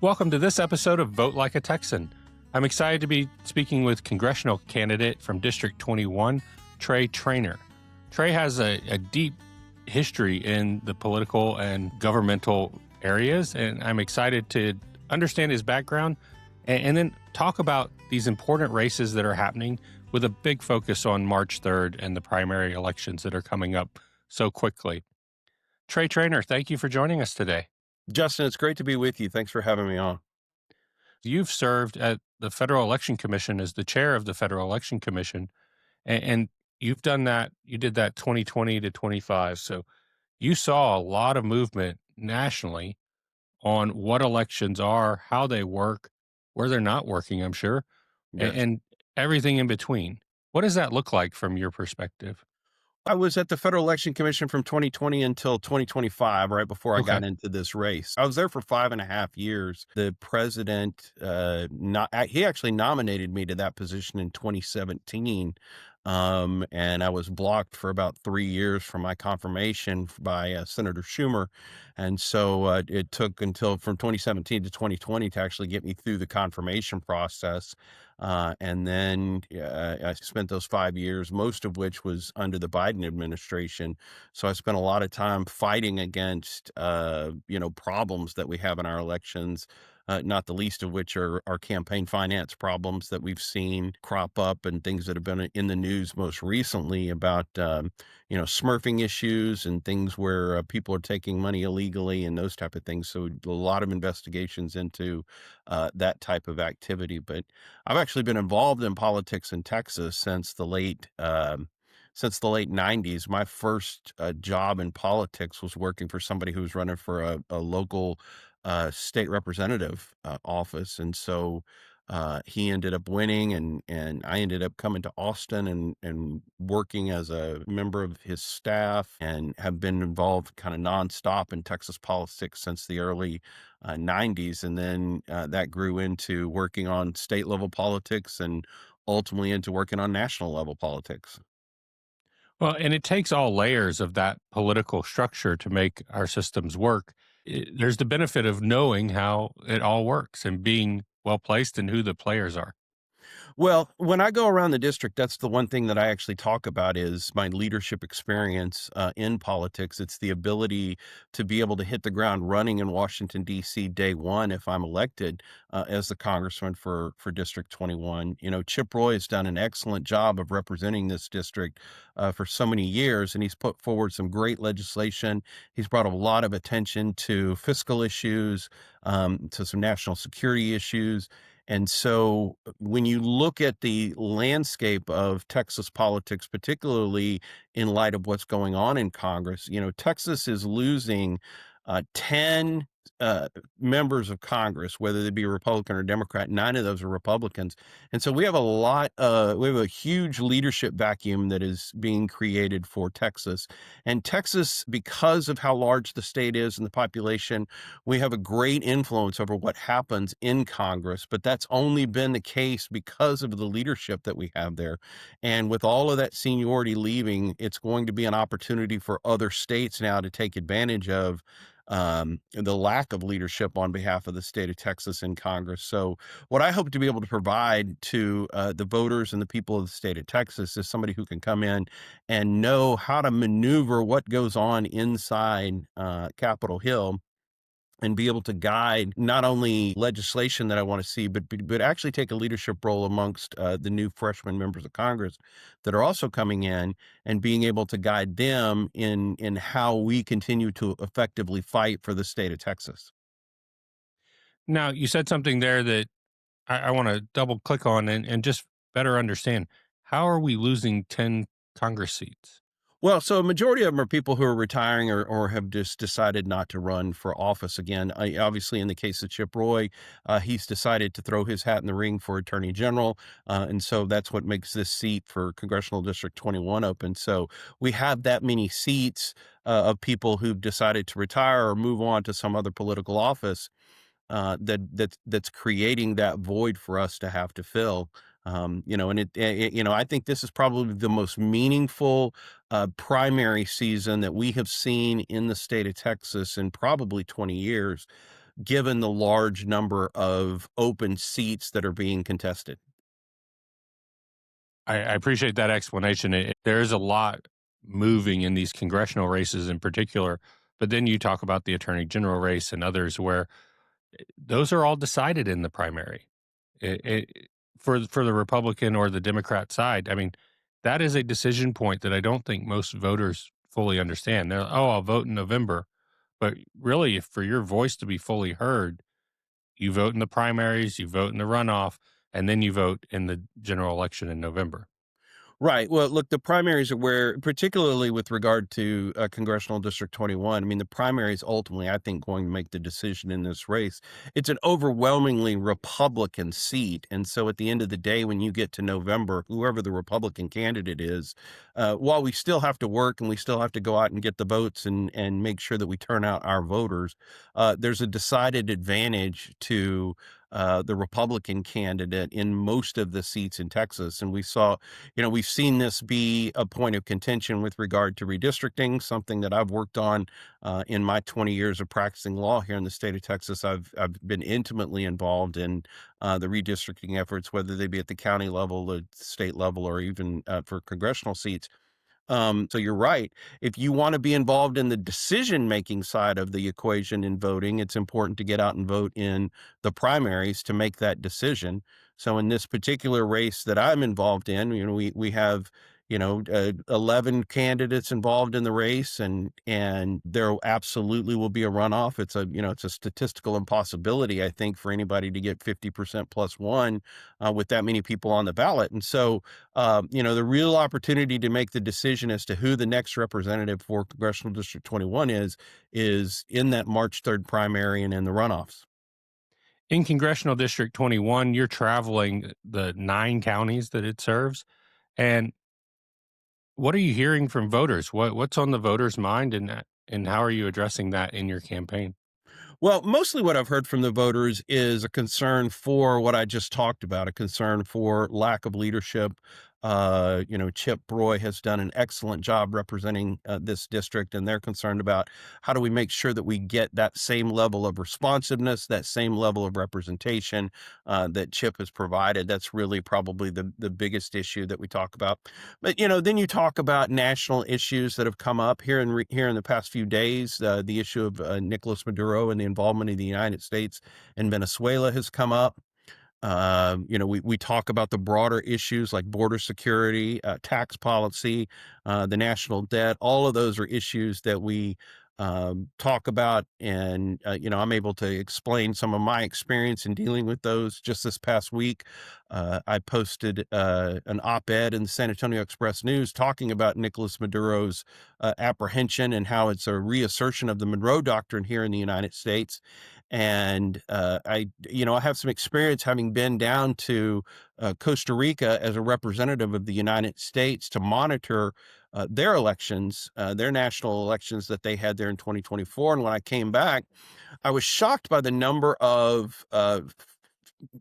Welcome to this episode of Vote Like a Texan. I'm excited to be speaking with congressional candidate from District 21, Trey Trainor. Trey has a deep history in the political and governmental areas, and I'm excited to understand his background and then talk about these important races that are happening with a big focus on March 3rd and the primary elections that are coming up so quickly. Trey Trainor, thank you for joining us today. Justin, it's great to be with you. Thanks for having me on. You've served at the Federal Election Commission as the chair of the Federal Election Commission, and you've done that. You did that 2020 to 25. So you saw a lot of movement nationally on what elections are, how they work, where they're not working, I'm sure, Yes. and everything in between. What does that look like from your perspective? I was at the Federal Election Commission from 2020 until 2025, right before I Okay. got into this race. I was there for 5.5 years. The president, he actually nominated me to that position in 2017. And I was blocked for about 3 years from my confirmation by Senator Schumer. And so it took until from 2017 to 2020 to actually get me through the confirmation process. And then I spent those 5 years, most of which was under the Biden administration. So I spent a lot of time fighting against, problems that we have in our elections, not the least of which are our campaign finance problems that we've seen crop up and things that have been in the news most recently about, smurfing issues and things where people are taking money illegally and those type of things. So a lot of investigations into that type of activity. But I've actually been involved in politics in Texas since the late '90s. My first job in politics was working for somebody who was running for a local state representative office, and so he ended up winning, and I ended up coming to Austin and working as a member of his staff, and have been involved kind of nonstop in Texas politics since the early '90s, and then that grew into working on state level politics, and ultimately into working on national level politics. Well, and it takes all layers of that political structure to make our systems work. There's the benefit of knowing how it all works and being well placed and who the players are. Well, when I go around the district, that's the one thing that I actually talk about is my leadership experience in politics. It's the ability to be able to hit the ground running in Washington, D.C. day one if I'm elected as the congressman for District 21. You know, Chip Roy has done an excellent job of representing this district for so many years, and he's put forward some great legislation. He's brought a lot of attention to fiscal issues, to some national security issues. And so when you look at the landscape of Texas politics, particularly in light of what's going on in Congress, Texas is losing 10 members of Congress, whether they be Republican or Democrat. 9 of those are Republicans. And so we have we have a huge leadership vacuum that is being created for Texas. And Texas, because of how large the state is and the population, we have a great influence over what happens in Congress, but that's only been the case because of the leadership that we have there. And with all of that seniority leaving, it's going to be an opportunity for other states now to take advantage of the lack of leadership on behalf of the state of Texas in Congress. So what I hope to be able to provide to the voters and the people of the state of Texas is somebody who can come in and know how to maneuver what goes on inside Capitol Hill, and be able to guide not only legislation that I want to see, but actually take a leadership role amongst the new freshman members of Congress that are also coming in, and being able to guide them in how we continue to effectively fight for the state of Texas. Now, you said something there that I want to double click on and just better understand. How are we losing 10 Congress seats? Well, so a majority of them are people who are retiring, or have just decided not to run for office again. Obviously, in the case of Chip Roy, he's decided to throw his hat in the ring for Attorney General. And so that's what makes this seat for Congressional District 21 open. So we have that many seats of people who've decided to retire or move on to some other political office that's creating that void for us to have to fill. I think this is probably the most meaningful primary season that we have seen in the state of Texas in probably 20 years, given the large number of open seats that are being contested. I appreciate that explanation. There is a lot moving in these congressional races in particular, but then you talk about the attorney general race and others where those are all decided in the primary. For the Republican or the Democrat side, I mean, that is a decision point that I don't think most voters fully understand. They're, oh, I'll vote in November, but really, if for your voice to be fully heard, you vote in the primaries, you vote in the runoff, and then you vote in the general election in November. Right. Well, look, the primaries are where, particularly with regard to Congressional District 21, I mean, the primary is ultimately, I think, going to make the decision in this race. It's an overwhelmingly Republican seat. And so at the end of the day, when you get to November, whoever the Republican candidate is, while we still have to work and we still have to go out and get the votes and make sure that we turn out our voters, there's a decided advantage to the Republican candidate in most of the seats in Texas. And we saw, we've seen this be a point of contention with regard to redistricting, something that I've worked on in my 20 years of practicing law here in the state of Texas. I've been intimately involved in the redistricting efforts, whether they be at the county level, the state level, or even for congressional seats. So you're right. If you want to be involved in the decision-making side of the equation in voting, it's important to get out and vote in the primaries to make that decision. So in this particular race that I'm involved in, we have, 11 candidates involved in the race, and there absolutely will be a runoff. It's a statistical impossibility, I think, for anybody to get 50% plus one with that many people on the ballot. And so the real opportunity to make the decision as to who the next representative for Congressional District 21 is in that March 3rd primary and in the runoffs. In Congressional District 21, you're traveling the 9 counties that it serves, and what are you hearing from voters? What's on the voters' mind, and how are you addressing that in your campaign? Well, mostly what I've heard from the voters is a concern for what I just talked about, a concern for lack of leadership. Chip Broy has done an excellent job representing this district, and they're concerned about how do we make sure that we get that same level of responsiveness, that same level of representation that Chip has provided. That's really probably the biggest issue that we talk about. But then you talk about national issues that have come up here in the past few days. The issue of Nicolas Maduro and the involvement of the United States and Venezuela has come up. We talk about the broader issues like border security, tax policy, the national debt. All of those are issues that we talk about, and I'm able to explain some of my experience in dealing with those. Just this past week, I posted an op-ed in the San Antonio Express News talking about Nicolas Maduro's apprehension and how it's a reassertion of the Monroe Doctrine here in the United States. And I have some experience having been down to Costa Rica as a representative of the United States to monitor their elections, their national elections that they had there in 2024. And when I came back, I was shocked by the number of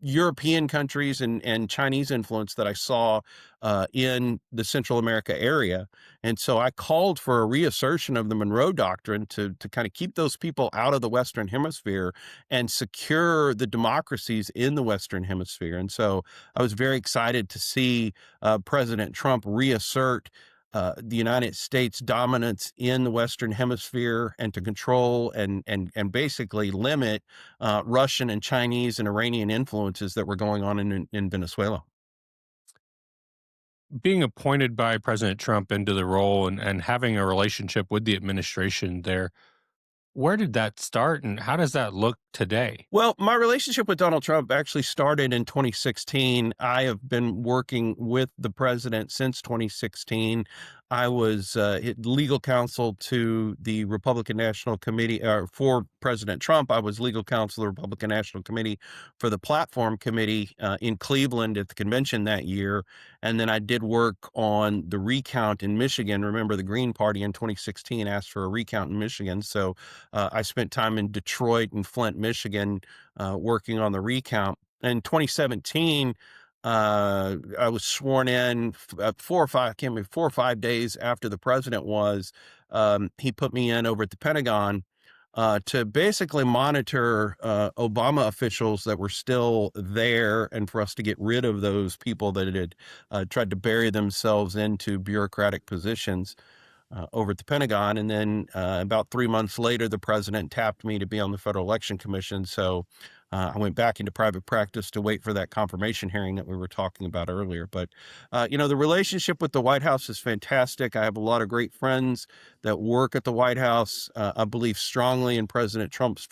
European countries and Chinese influence that I saw in the Central America area. And so I called for a reassertion of the Monroe Doctrine to kind of keep those people out of the Western Hemisphere and secure the democracies in the Western Hemisphere. And so I was very excited to see President Trump reassert the United States dominance in the Western Hemisphere and to control and basically limit Russian and Chinese and Iranian influences that were going on in Venezuela. Being appointed by President Trump into the role and having a relationship with the administration there, where did that start and how does that look today? Well, my relationship with Donald Trump actually started in 2016. I have been working with the president since 2016. I was legal counsel to the Republican National Committee, for President Trump. I was legal counsel to the Republican National Committee for the Platform Committee in Cleveland at the convention that year. And then I did work on the recount in Michigan. Remember, the Green Party in 2016 asked for a recount in Michigan. So I spent time in Detroit and Flint, Michigan, working on the recount. In 2017, I was sworn in 4 or 5 days after the president was. He put me in over at the Pentagon to basically monitor Obama officials that were still there, and for us to get rid of those people that had tried to bury themselves into bureaucratic positions over at the Pentagon. And then about 3 months later, the president tapped me to be on the Federal Election Commission. So I went back into private practice to wait for that confirmation hearing that we were talking about earlier. But, the relationship with the White House is fantastic. I have a lot of great friends that work at the White House. I believe strongly in President Trump's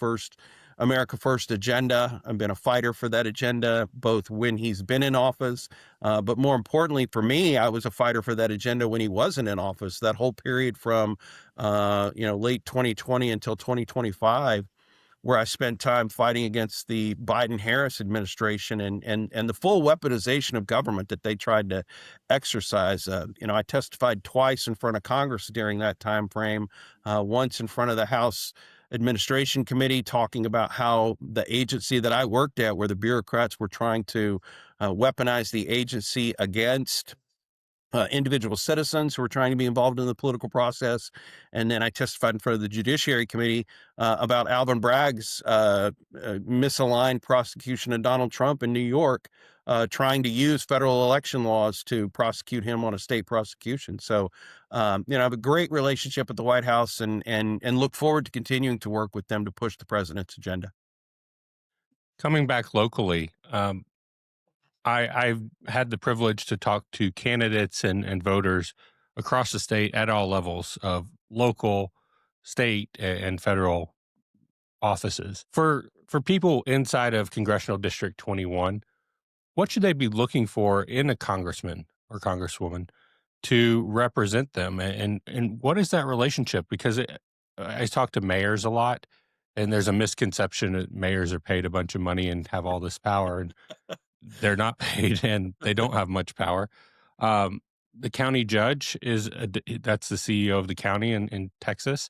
America First agenda. I've been a fighter for that agenda, both when he's been in office, but more importantly for me, I was a fighter for that agenda when he wasn't in office. That whole period from, late 2020 until 2025, where I spent time fighting against the Biden-Harris administration and the full weaponization of government that they tried to exercise. I testified twice in front of Congress during that time frame, once in front of the House Administration Committee, talking about how the agency that I worked at, where the bureaucrats were trying to weaponize the agency against individual citizens who were trying to be involved in the political process. And then I testified in front of the Judiciary Committee about Alvin Bragg's misaligned prosecution of Donald Trump in New York, trying to use federal election laws to prosecute him on a state prosecution. So, I have a great relationship with the White House, and look forward to continuing to work with them to push the president's agenda. Coming back locally, I've had the privilege to talk to candidates and voters across the state at all levels of local, state, and federal offices. For people inside of Congressional District 21, what should they be looking for in a congressman or congresswoman to represent them? And what is that relationship? Because I talk to mayors a lot, and there's a misconception that mayors are paid a bunch of money and have all this power, and they're not paid and they don't have much power. The county judge that's the CEO of the county in Texas.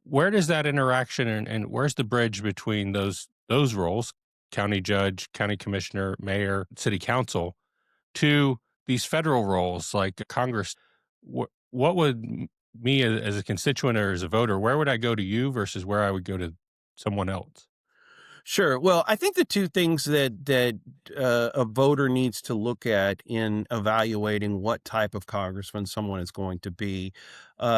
Where does that interaction and where's the bridge between those roles, county judge, county commissioner, mayor, city council, to these federal roles like Congress? What would me as a constituent or as a voter, where would I go to you versus where I would go to someone else? Sure. Well, I think the two things that a voter needs to look at in evaluating what type of congressman someone is going to be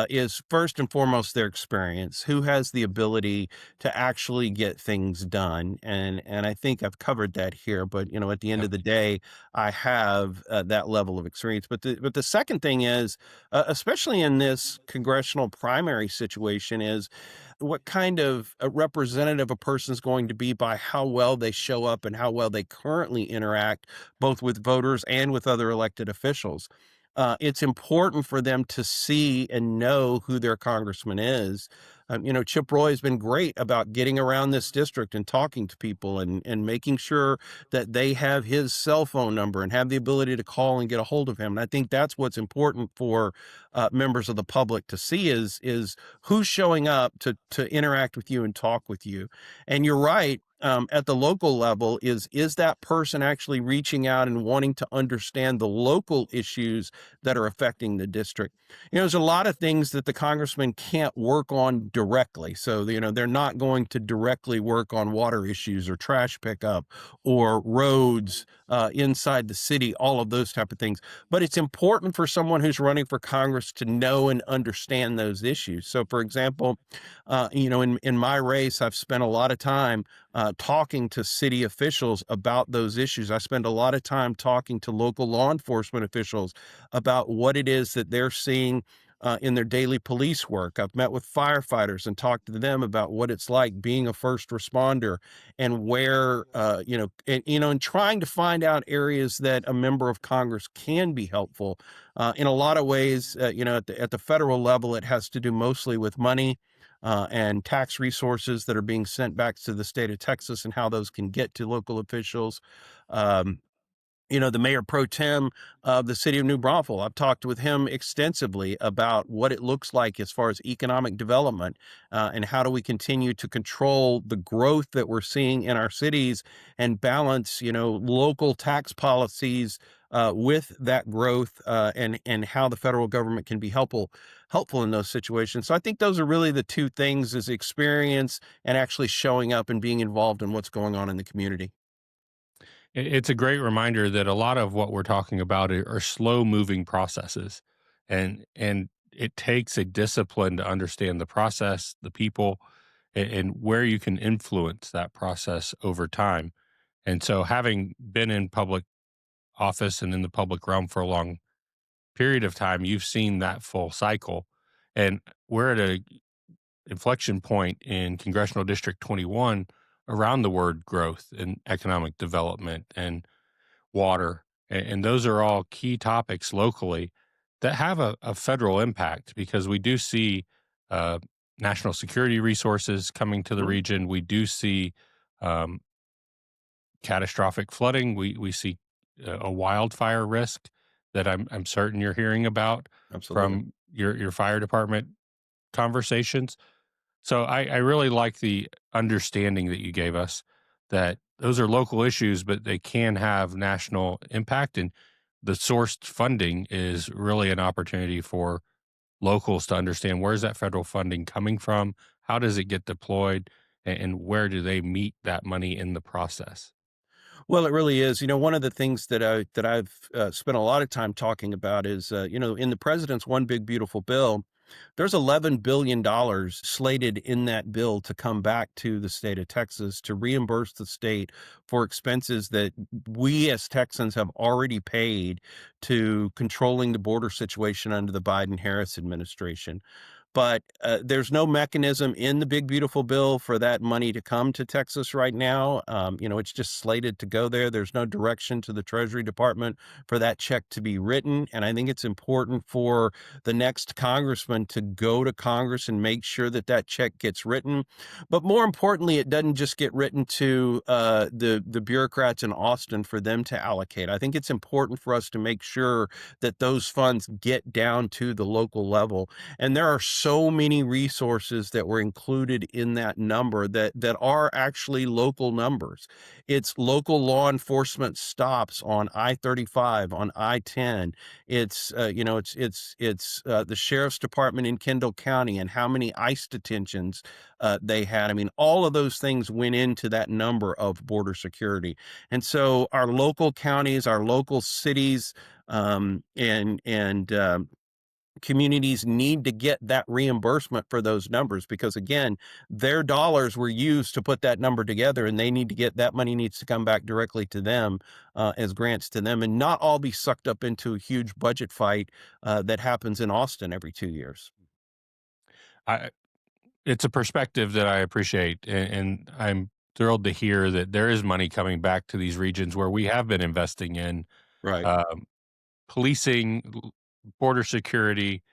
is first and foremost their experience. Who has the ability to actually get things done? And I think I've covered that here. But at the end Yep. of the day, I have that level of experience. But the second thing is, especially in this congressional primary situation, is what kind of a representative a person's going to be by how well they show up and how well they currently interact both with voters and with other elected officials. It's important for them to see and know who their congressman is. Chip Roy has been great about getting around this district and talking to people and making sure that they have his cell phone number and have the ability to call and get a hold of him. And I think that's what's important for members of the public to see is who's showing up to interact with you and talk with you. And you're right. At the local level, is that person actually reaching out and wanting to understand the local issues that are affecting the district? There's a lot of things that the congressman can't work on directly. So, they're not going to directly work on water issues or trash pickup or roads inside the city, all of those type of things. But it's important for someone who's running for Congress to know and understand those issues. So, for example, in my race, I've spent a lot of time talking to city officials about those issues. I spend a lot of time talking to local law enforcement officials about what it is that they're seeing in their daily police work. I've met with firefighters and talked to them about what it's like being a first responder and where, and trying to find out areas that a member of Congress can be helpful. In a lot of ways, at the federal level, it has to do mostly with money and tax resources that are being sent back to the state of Texas and how those can get to local officials. Um, the mayor pro tem of the city of New Braunfels, I've talked with him extensively about what it looks like as far as economic development and how do we continue to control the growth that we're seeing in our cities and balance, local tax policies with that growth, and how the federal government can be helpful in those situations. So I think those are really the two things: is experience and actually showing up and being involved in what's going on in the community. It's a great reminder that a lot of what we're talking about are slow moving processes, and it takes a discipline to understand the process, the people, and where you can influence that process over time. And so, having been in public office and in the public realm for a long period of time, you've seen that full cycle. And we're at a inflection point in Congressional District 21 around the word growth and economic development and water. And those are all key topics locally that have a federal impact because we do see uh, national security resources coming to the Mhm. region. We do see um, catastrophic flooding. We see a wildfire risk that I'm certain you're hearing about Absolutely. from your fire department conversations. So I really like the understanding that you gave us that those are local issues, but they can have national impact. And the sourced funding is really an opportunity for locals to understand where's that federal funding coming from, how does it get deployed, and where do they meet that money in the process. Well, it really is. One of the things that I've spent a lot of time talking about is, in the president's one big beautiful bill, there's $11 billion slated in that bill to come back to the state of Texas to reimburse the state for expenses that we as Texans have already paid to controlling the border situation under the Biden-Harris administration. But there's no mechanism in the big beautiful bill for that money to come to Texas right now. It's just slated to go there. There's no direction to the Treasury Department for that check to be written. And I think it's important for the next congressman to go to Congress and make sure that that check gets written. But more importantly, it doesn't just get written to the bureaucrats in Austin for them to allocate. I think it's important for us to make sure that those funds get down to the local level, and there are so many resources that were included in that number that are actually local numbers. It's local law enforcement stops on I-35, on I-10. It's the sheriff's department in Kendall County and how many ICE detentions they had. I mean, all of those things went into that number of border security. And so our local counties, our local cities, and communities need to get that reimbursement for those numbers, because again, their dollars were used to put that number together, and they need to get that money, needs to come back directly to them, as grants to them, and not all be sucked up into a huge budget fight that happens in Austin every 2 years. I, it's a perspective that I appreciate, and I'm thrilled to hear that there is money coming back to these regions where we have been investing in Right. um, policing, border security,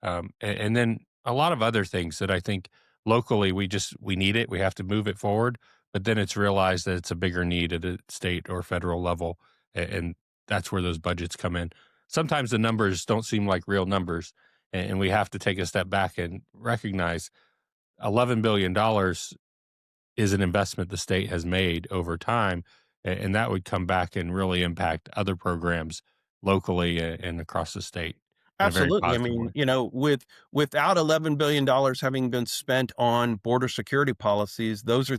and then a lot of other things that I think locally we need it. We have to move it forward, but then it's realized that it's a bigger need at a state or federal level, and that's where those budgets come in. Sometimes the numbers don't seem like real numbers, and we have to take a step back and recognize $11 billion is an investment the state has made over time, and that would come back and really impact other programs locally and across the state in a very Absolutely. I positive mean, way. without $11 billion having been spent on border security policies, those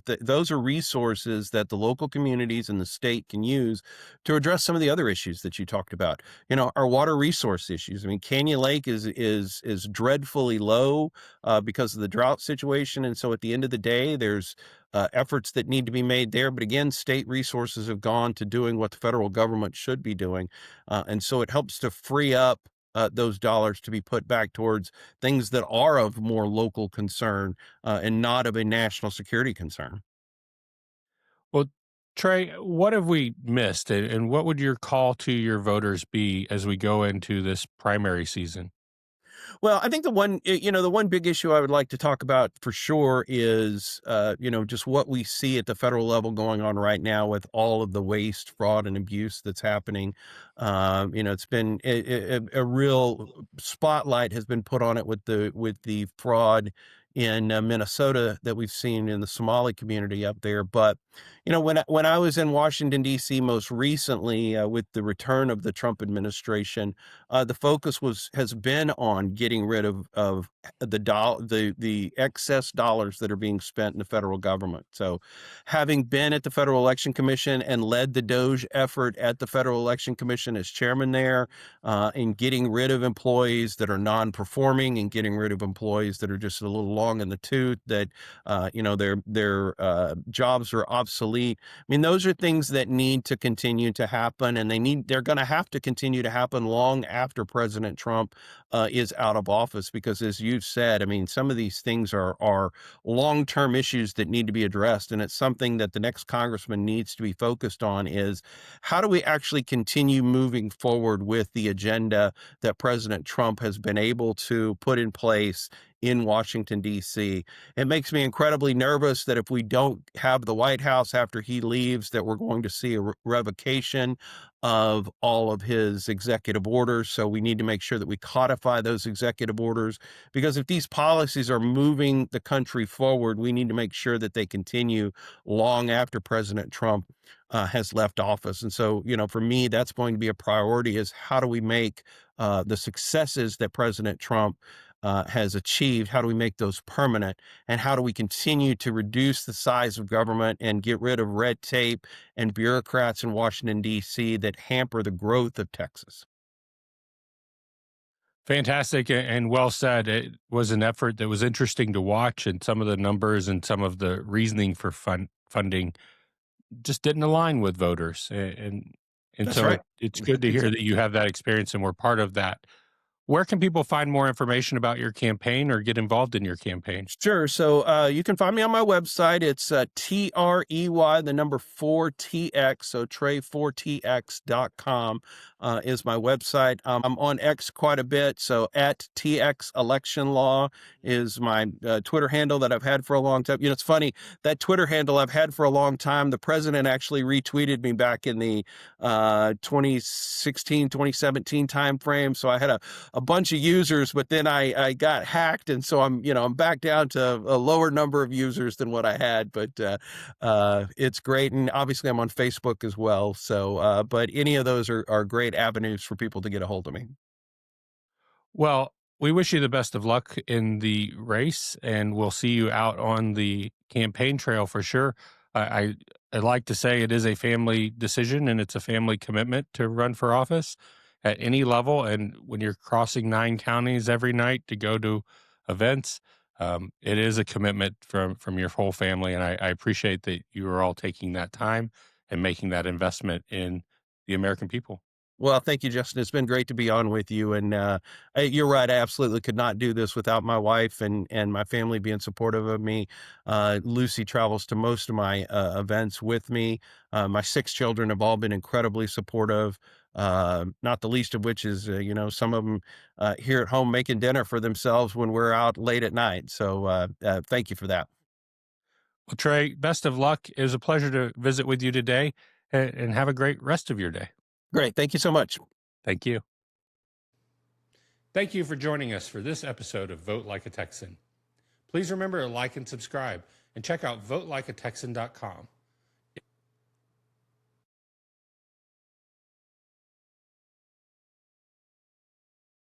are resources that the local communities and the state can use to address some of the other issues that you talked about. Our water resource issues. I mean, Canyon Lake is dreadfully low because of the drought situation, and so at the end of the day, there's efforts that need to be made there. But again, state resources have gone to doing what the federal government should be doing, and so it helps to free up those dollars to be put back towards things that are of more local concern, and not of a national security concern. Well, Trey, what have we missed, and what would your call to your voters be as we go into this primary season? Well, I think the one big issue I would like to talk about for sure is, just what we see at the federal level going on right now with all of the waste, fraud, and abuse that's happening. It's been a real spotlight has been put on it with the fraud in Minnesota that we've seen in the Somali community up there. But when I was in Washington D.C. most recently with the return of the Trump administration, the focus has been on getting rid of the excess dollars that are being spent in the federal government. So, having been at the Federal Election Commission and led the DOJ effort at the Federal Election Commission as chairman there, in getting rid of employees that are non-performing and getting rid of employees that are just a little long in the tooth, that their jobs are obsolete. I mean, those are things that need to continue to happen, and they're going to have to continue to happen long after President Trump is out of office, because as you've said, I mean, some of these things are long-term issues that need to be addressed, and it's something that the next congressman needs to be focused on: is how do we actually continue moving forward with the agenda that President Trump has been able to put in place in Washington, D.C. It makes me incredibly nervous that if we don't have the White House after he leaves, that we're going to see a revocation of all of his executive orders. So we need to make sure that we codify those executive orders, because if these policies are moving the country forward, we need to make sure that they continue long after President Trump has left office. And so, for me, that's going to be a priority: is how do we make the successes that President Trump has achieved, how do we make those permanent? And how do we continue to reduce the size of government and get rid of red tape and bureaucrats in Washington, D.C. that hamper the growth of Texas? Fantastic and well said. It was an effort that was interesting to watch, and some of the numbers and some of the reasoning for funding just didn't align with voters. And That's so right. it's good That's to hear that exactly you right. have that experience and we're part of that. Where can people find more information about your campaign or get involved in your campaign? Sure. So you can find me on my website. It's TREY, the number 4TX. So Trey4TX.com is my website. I'm on X quite a bit. So at TX Election Law is my Twitter handle that I've had for a long time. It's funny, that Twitter handle I've had for a long time. The president actually retweeted me back in the 2016, 2017 timeframe. So I had a bunch of users, but then I got hacked, and so I'm back down to a lower number of users than what I had. But it's great, and obviously I'm on Facebook as well. So, but any of those are great avenues for people to get a hold of me. Well, we wish you the best of luck in the race, and we'll see you out on the campaign trail for sure. I like to say it is a family decision and it's a family commitment to run for office at any level. And when you're crossing 9 counties every night to go to events, it is a commitment from your whole family. And I appreciate that you are all taking that time and making that investment in the American people. Well, thank you, Justin. It's been great to be on with you. And you're right. I absolutely could not do this without my wife and my family being supportive of me. Lucy travels to most of my events with me. My 6 children have all been incredibly supportive. Not the least of which is, some of them here at home making dinner for themselves when we're out late at night. So thank you for that. Well, Trey, best of luck. It was a pleasure to visit with you today and have a great rest of your day. Great. Thank you so much. Thank you. Thank you for joining us for this episode of Vote Like a Texan. Please remember to like and subscribe and check out votelikeatexan.com.